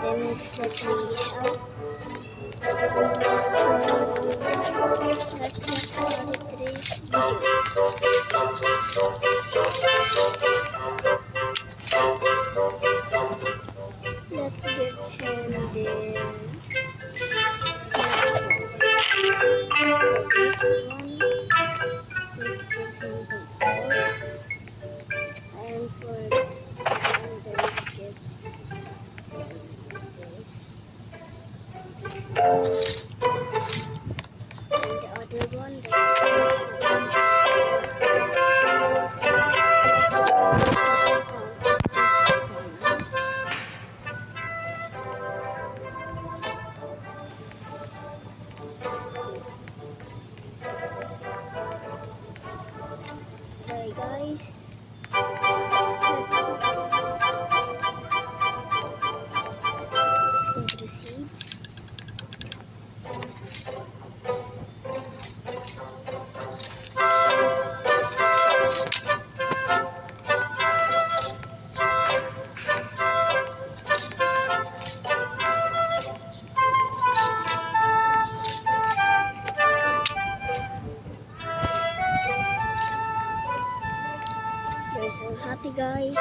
the moves that we have. So let's get started today's video. Let's give him the for this one. Going to give him control, and for I'm going to give him this. And the other one, the corners. Bye guys. Let's go to the seeds. If you're so happy guys,